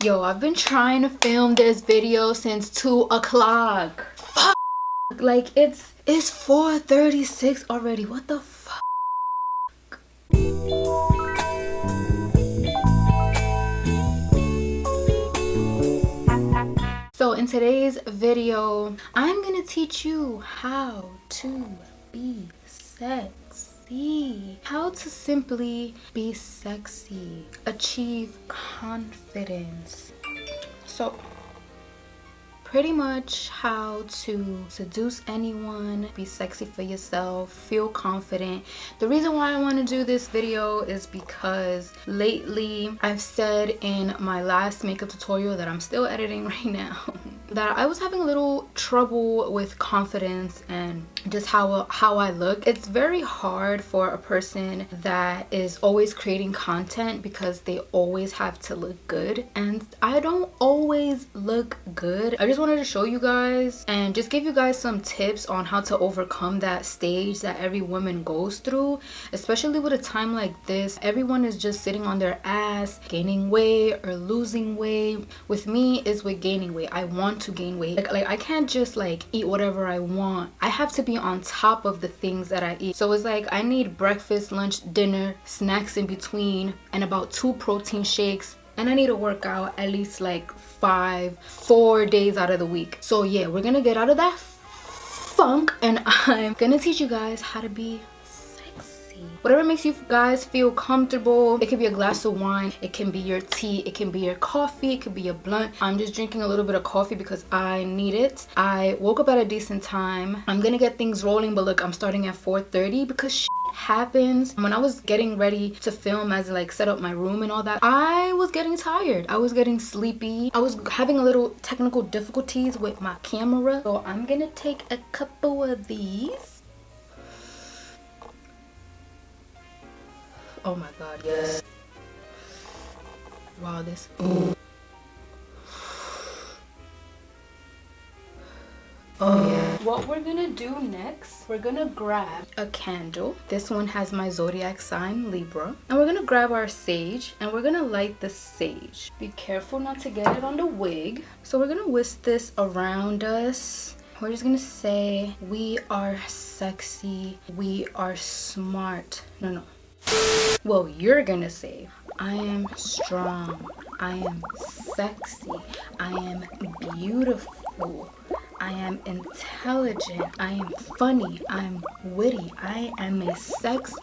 Yo, I've been trying to film this video since 2 o'clock. Fuck. Like it's 4:36 already. What the fuck? So in today's video, I'm gonna teach you how to be sexy. How to simply be sexy. Achieve confidence. So pretty much how to seduce anyone, be sexy for yourself, feel confident. The reason why I want to do this video is because lately I've said in my last makeup tutorial that I'm still editing right now that I was having a little trouble with confidence and just how I look. It's very hard for a person that is always creating content because they always have to look good, and I don't always look good. I just wanted to show you guys and just give you guys some tips on how to overcome that stage that every woman goes through, especially with a time like this. Everyone is just sitting on their ass, gaining weight or losing weight. With me, is with gaining weight. I want to gain weight. Like I can't just like eat whatever I want. I have to be on top of the things that I eat. So it's like I need breakfast, lunch, dinner, snacks in between, and about 2 protein shakes. And I need to work out at least like 4 days out of the week. So yeah, we're gonna get out of that funk and I'm gonna teach you guys how to be sexy. Whatever makes you guys feel comfortable. It could be a glass of wine, it can be your tea, it can be your coffee, it could be a blunt. I'm just drinking a little bit of coffee because I need it. I woke up at a decent time. I'm gonna get things rolling, but look, I'm starting at 4:30 because happens. When I was getting ready to film, as like set up my room and all that, I was getting tired, I was getting sleepy, I was having a little technical difficulties with my camera. So I'm gonna take a couple of these. Oh my god, yes. Wow, this oh yeah. What we're gonna do next, we're gonna grab a candle. This one has my zodiac sign, Libra. And we're gonna grab our sage and we're gonna light the sage. Be careful not to get it on the wig. So we're gonna whisk this around us. We're just gonna say, we are sexy, we are smart. No. Well, you're gonna say, I am strong, I am sexy, I am beautiful, I am intelligent, I am funny, I'm witty, I am a sex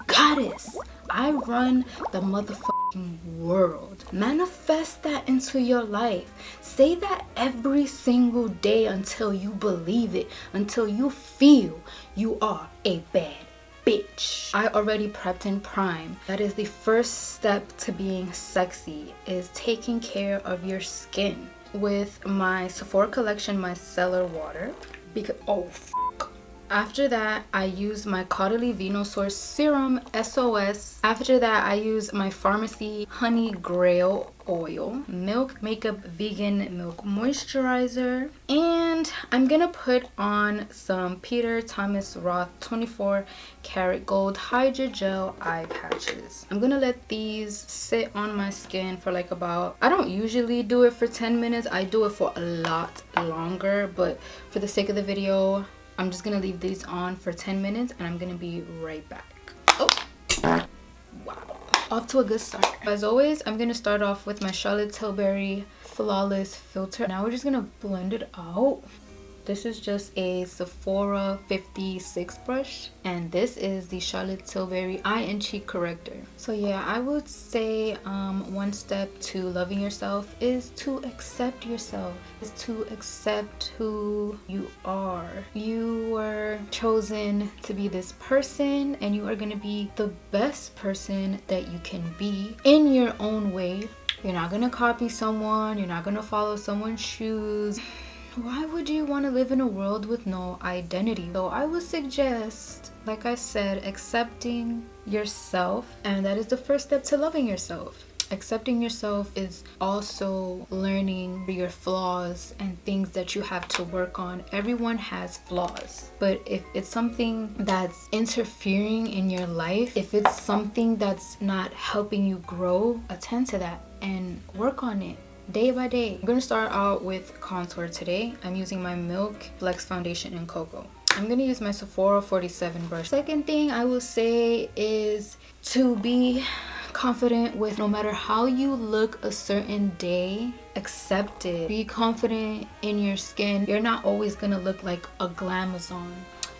goddess. I run the motherfucking world. Manifest that into your life. Say that every single day until you believe it, until you feel you are a bad bitch. I already prepped in prime. That is the first step to being sexy, is taking care of your skin. With my Sephora collection, my cellar water, because after that I use my Caudalie Venusaur Serum SOS. After that I use my Farmacy honey Grail oil, milk makeup vegan milk moisturizer, and I'm gonna put on some Peter Thomas Roth 24 karat gold hydrogel eye patches. I'm gonna let these sit on my skin for like about, I don't usually do it for 10 minutes, I do it for a lot longer, but for the sake of the video I'm just gonna leave these on for 10 minutes and I'm gonna be right back. Oh, wow. Off to a good start. As always, I'm gonna start off with my Tilbury Flawless filter. Now we're just gonna blend it out. This is just a Sephora 56 brush, and this is the Tilbury Eye and Cheek Corrector. So yeah, I would say one step to loving yourself is to accept yourself, is to accept who you are. You were chosen to be this person, and you are gonna be the best person that you can be in your own way. You're not gonna copy someone, you're not gonna follow someone's shoes. Why would you want to live in a world with no identity? So I would suggest, like I said, accepting yourself, and that is the first step to loving yourself. Accepting yourself is also learning your flaws and things that you have to work on. Everyone has flaws, but if it's something that's interfering in your life, if it's something that's not helping you grow, attend to that and work on it. day by day. I'm gonna start out with contour today. I'm using my Milk Flex Foundation in Cocoa. I'm gonna use my Sephora 47 brush. Second thing I will say is to be confident with no matter how you look a certain day, accept it. Be confident in your skin. You're not always gonna look like a glamazon.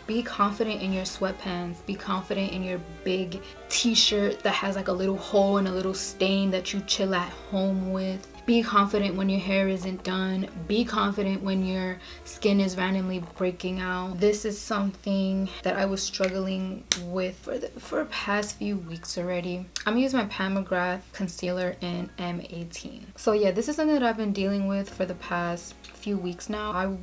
Be confident in your sweatpants. Be confident in your big t-shirt that has like a little hole and a little stain that you chill at home with. Be confident when your hair isn't done. Be confident when your skin is randomly breaking out. This is something that I was struggling with for past few weeks already. I'm gonna use my Mcgrath concealer in M18. So yeah, this is something that I've been dealing with for the past few weeks now.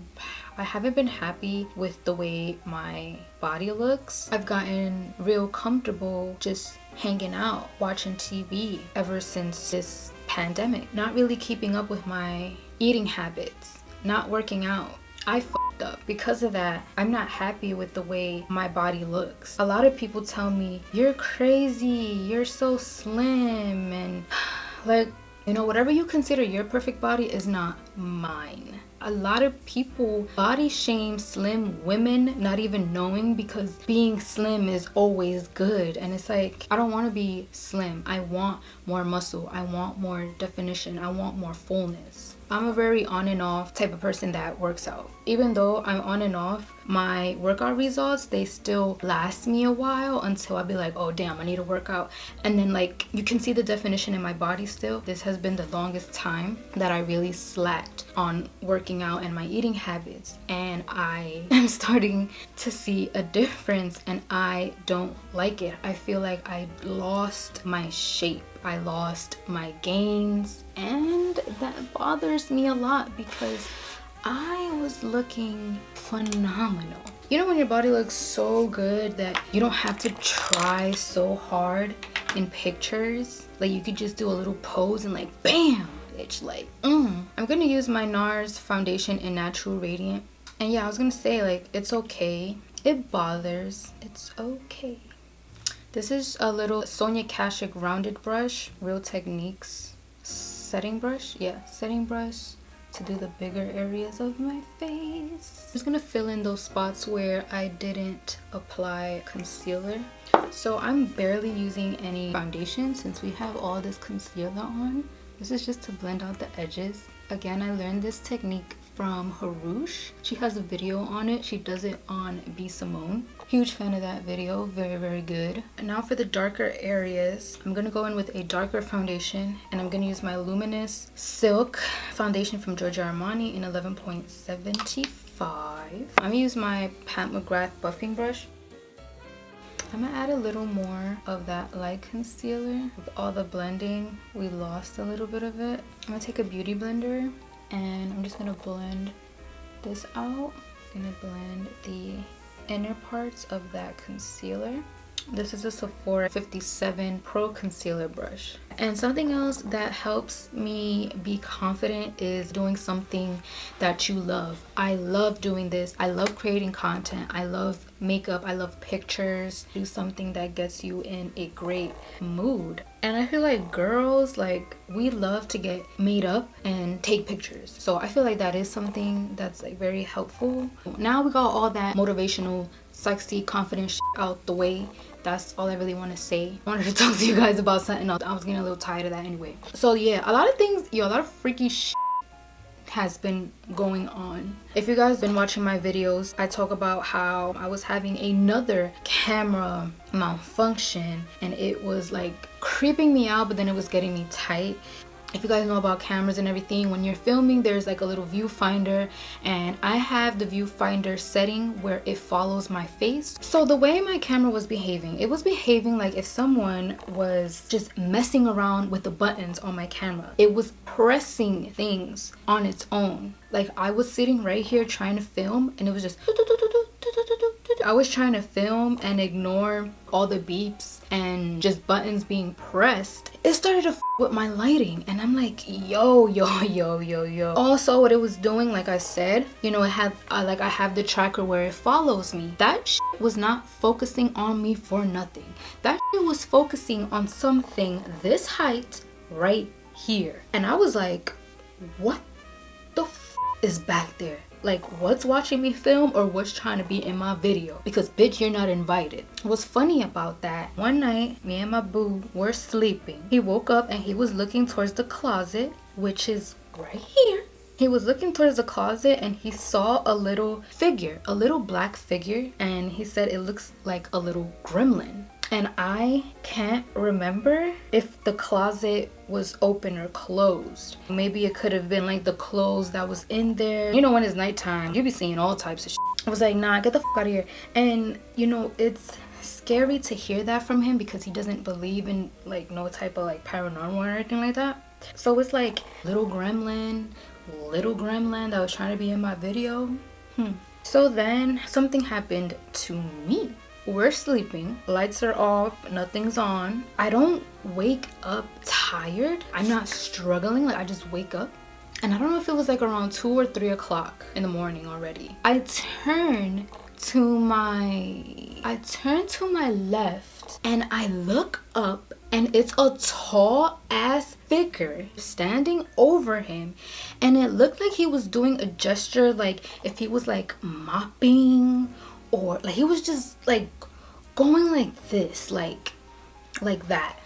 I haven't been happy with the way my body looks. I've gotten real comfortable just hanging out, watching TV ever since this pandemic. Not really keeping up with my eating habits, not working out. I f***ed up. Because of that, I'm not happy with the way my body looks. A lot of people tell me, you're crazy, you're so slim, and like, you know, whatever you consider your perfect body is not mine. A lot of people body shame slim women, not even knowing, because being slim is always good. And it's like, I don't want to be slim. I want more muscle. I want more definition. I want more fullness. I'm a very on and off type of person that works out. Even though I'm on and off, my workout results, they still last me a while until I'll be like, oh damn, I need to work out. And then like, you can see the definition in my body still. This has been the longest time that I really slacked on working out and my eating habits. And I am starting to see a difference and I don't like it. I feel like I lost my shape. I lost my gains, and that bothers me a lot because I was looking phenomenal. You know when your body looks so good that you don't have to try so hard in pictures? Like you could just do a little pose and like bam, bitch, like I'm gonna use my NARS foundation in Natural Radiant. And yeah, I was gonna say, like, it's okay. It bothers. It's okay. This is a little Sonia Kashuk rounded brush, Real Techniques setting brush. Yeah, setting brush to do the bigger areas of my face. I'm just gonna fill in those spots where I didn't apply concealer. So I'm barely using any foundation since we have all this concealer on. This is just to blend out the edges. Again, I learned this technique from Harush. She has a video on it. She does it on B. Simone. Huge fan of that video. Very, very good. And now for the darker areas, I'm gonna go in with a darker foundation and I'm gonna use my Luminous Silk foundation from Giorgio Armani in 11.75. I'm gonna use my Mcgrath buffing brush. I'm gonna add a little more of that light concealer. With all the blending, we lost a little bit of it. I'm gonna take a beauty blender and I'm just gonna blend this out. I'm gonna blend the inner parts of that concealer. This is a Sephora 57 Pro Concealer brush. And something else that helps me be confident is doing something that you love. I love doing this. I love creating content. I love makeup. I love pictures. Do something that gets you in a great mood. And I feel like girls, like, we love to get made up and take pictures. So I feel like that is something that's like very helpful. Now we got all that motivational, sexy, confident shit out the way. That's all I really want to say. I wanted to talk to you guys about something else. I was getting a little tired of that anyway. So yeah, a lot of things, a lot of freaky shit has been going on. If you guys been watching my videos, I talk about how I was having another camera malfunction and it was like creeping me out, but then it was getting me tight. If you guys know about cameras and everything, when you're filming, there's like a little viewfinder, and I have the viewfinder setting where it follows my face. So the way my camera was behaving, it was behaving like if someone was just messing around with the buttons on my camera. It was pressing things on its own. Like I was sitting right here trying to film and it was just I was trying to film and ignore all the beeps and just buttons being pressed. It started to f with my lighting and I'm like, yo. Also what it was doing, like I said, you know, it had I have the tracker where it follows me. That shit was not focusing on me for nothing. That shit was focusing on something this height right here. And I was like, what the f is back there? Like, what's watching me film or what's trying to be in my video? Because bitch, you're not invited. What's funny about that, one night me and my boo were sleeping. He woke up and he was looking towards the closet, which is right here. He was looking towards the closet and he saw a little figure, a little black figure, and he said it looks like a little gremlin. And I can't remember if the closet was open or closed. Maybe it could have been like the clothes that was in there. You know, when it's nighttime, you be seeing all types of shit. I was like, nah, get the fuck out of here. And you know, it's scary to hear that from him because he doesn't believe in like no type of like paranormal or anything like that. So it's like little gremlin that was trying to be in my video. So then something happened to me. We're sleeping, lights are off, nothing's on. I don't wake up tired. I'm not struggling, like I just wake up. And I don't know if it was like around 2 or 3 o'clock in the morning already. I turn to my left and I look up and it's a tall ass figure standing over him, and it looked like he was doing a gesture like if he was like mopping, or like he was just like going like this, like that,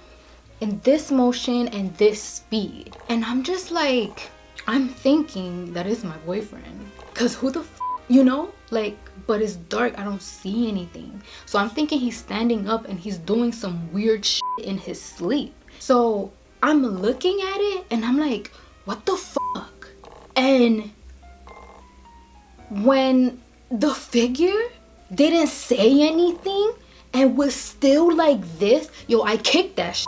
in this motion and this speed. And I'm just like, I'm thinking that is my boyfriend, because who the f, you know, like, but it's dark, I don't see anything. So I'm thinking he's standing up and he's doing some weird shit in his sleep. So I'm looking at it and I'm like, what the fuck? And when the figure didn't say anything and was still like this, yo, I kicked that shit.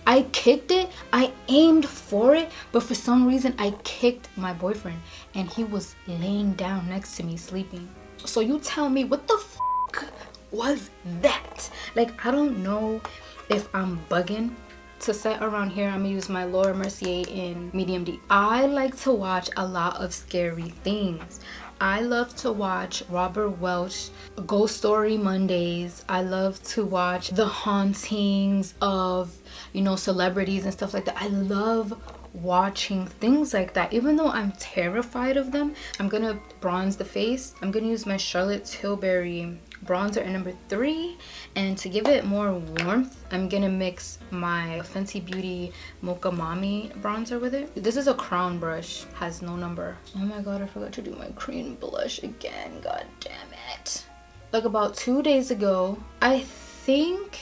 I kicked it, I aimed for it, but for some reason I kicked my boyfriend and he was laying down next to me sleeping. So you tell me, what the fuck was that? Like, I don't know if I'm bugging. To set around here, I'm gonna use my Laura Mercier in medium D. I like to watch a lot of scary things. I love to watch Robert Welch Ghost Story Mondays. I love to watch the hauntings of, you know, celebrities and stuff like that. I love watching things like that. Even though I'm terrified of them, I'm gonna bronze the face. I'm gonna use my Charlotte Tilbury bronzer in number 3, and to give it more warmth, I'm gonna mix my Fenty Beauty Mocha Mami bronzer with it. This is a crown brush, has no number. Oh my god, I forgot to do my cream blush again, god damn it. Like about 2 days ago, I think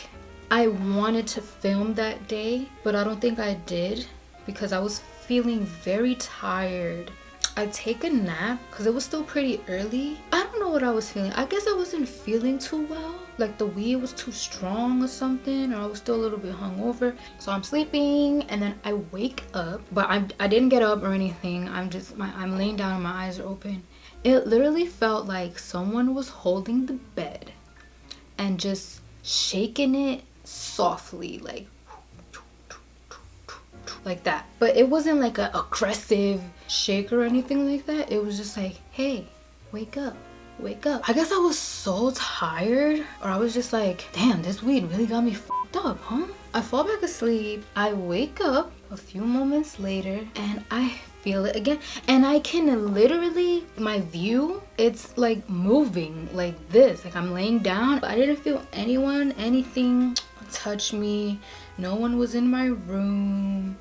I wanted to film that day, but I don't think I did because I was feeling very tired. I take a nap because it was still pretty early. I don't know what I was feeling. I guess I wasn't feeling too well. Like the weed was too strong or something, or I was still a little bit hungover. So I'm sleeping and then I wake up, but I didn't get up or anything. I'm laying down and my eyes are open. It literally felt like someone was holding the bed and just shaking it softly, like that. But it wasn't like an aggressive shake or anything like that. It was just like, hey, wake up, wake up. I guess I was so tired, or I was just like, damn, this weed really got me fucked up, huh? I fall back asleep. I wake up a few moments later and I feel it again, and I can literally, my view, it's like moving like this, like I'm laying down. I didn't feel anything touch me. No one was in my room.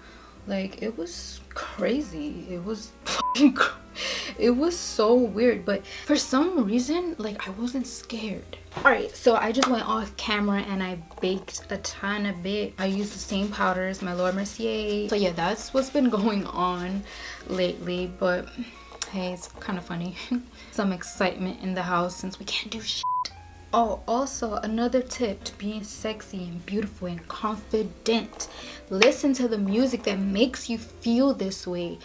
Like, it was crazy. It was fucking it was so weird, but for some reason, like, I wasn't scared. All right, so I just went off camera and I baked a tiny bit. I used the same powders, my Laura Mercier. So yeah, that's what's been going on lately, but hey, it's kind of funny. Some excitement in the house since we can't do shit. Oh, also another tip to being sexy and beautiful and confident: listen to the music that makes you feel this way.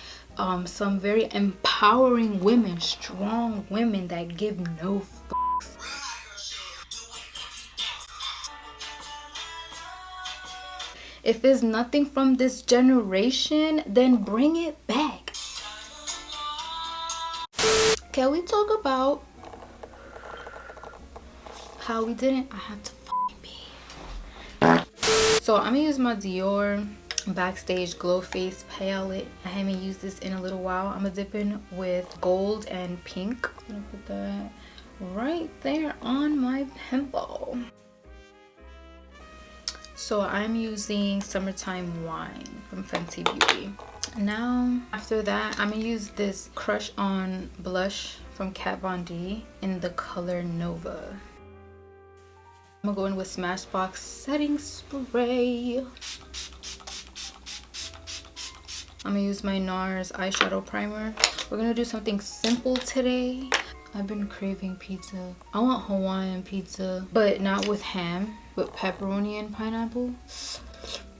Some very empowering women, strong women that give no fucks. If it's nothing from this generation, then bring it back. Can we talk about how we didn't? I have to fucking pee. So I'm gonna use my Dior Backstage Glow Face palette. I haven't used this in a little while. I'm gonna dip in with gold and pink. I'm gonna put that right there on my pimple. So I'm using Summertime Wine from Fenty Beauty. Now after that, I'm gonna use this Crush On blush from Kat Von D in the color Nova. I'm gonna go in with Smashbox setting spray. I'm gonna use my NARS eyeshadow primer. We're gonna do something simple today. I've been craving pizza. I want Hawaiian pizza, but not with ham, with pepperoni and pineapple.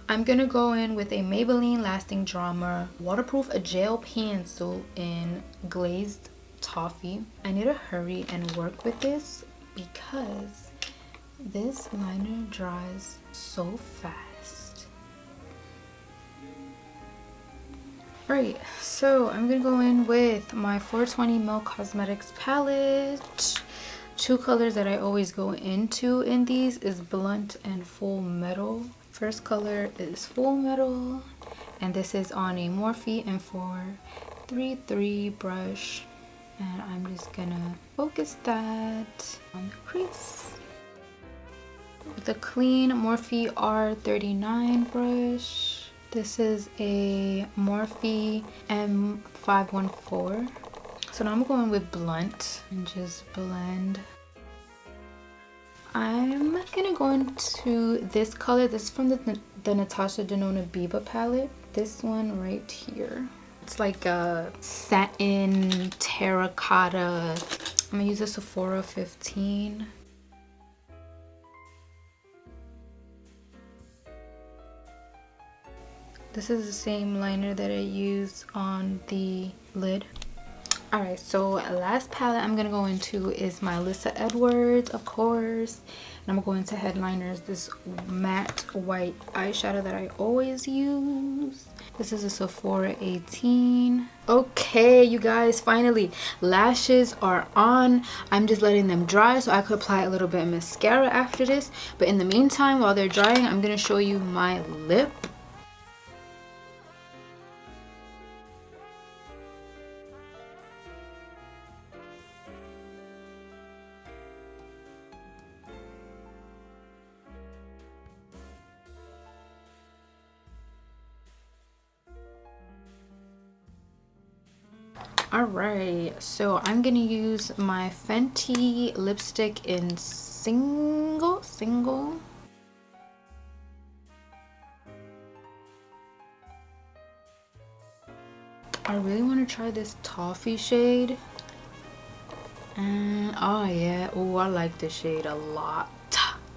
I'm gonna go in with a Maybelline Lasting Drama waterproof gel pencil in glazed toffee. I need to hurry and work with this because this liner dries so fast. Right, so I'm gonna go in with my 420 ml Cosmetics palette. Two colors that I always go into in these is Blunt and Full Metal. First color is Full Metal, and this is on a Morphe M433 brush, and I'm just gonna focus that on the crease with a clean Morphe R39 brush. This is a Morphe M514. So now I'm going with Blunt and just blend. I'm gonna go into this color. This is from the Natasha Denona Biba palette. This one right here. It's like a satin terracotta. I'm gonna use a Sephora 15. This is the same liner that I use on the lid. Alright, so last palette I'm gonna go into is my Alyssa Edwards, of course. And I'm gonna go into headliners, this matte white eyeshadow that I always use. This is a Sephora 18. Okay, you guys, finally, lashes are on. I'm just letting them dry so I could apply a little bit of mascara after this. But in the meantime, while they're drying, I'm gonna show you my lip. Alright, so I'm gonna use my Fenty lipstick in single. I really want to try this toffee shade. And oh yeah, oh, I like this shade a lot.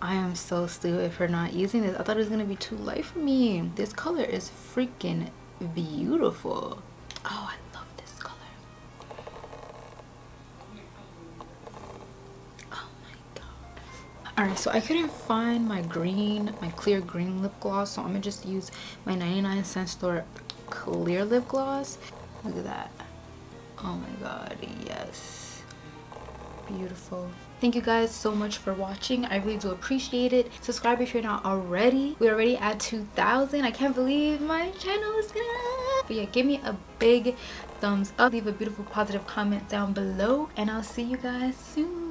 I am so stupid for not using this. I thought it was gonna be too light for me. This color is freaking beautiful. Oh, I love this color. Oh my god. Alright, so I couldn't find my clear green lip gloss, so I'm gonna just use my 99-cent store clear lip gloss. Look at that. Oh my god, yes. Beautiful. Thank you guys so much for watching. I really do appreciate it. Subscribe if you're not already. We're already at 2,000. I can't believe my channel is gonna. But yeah, give me a big thumbs up. Leave a beautiful positive comment down below, and I'll see you guys soon.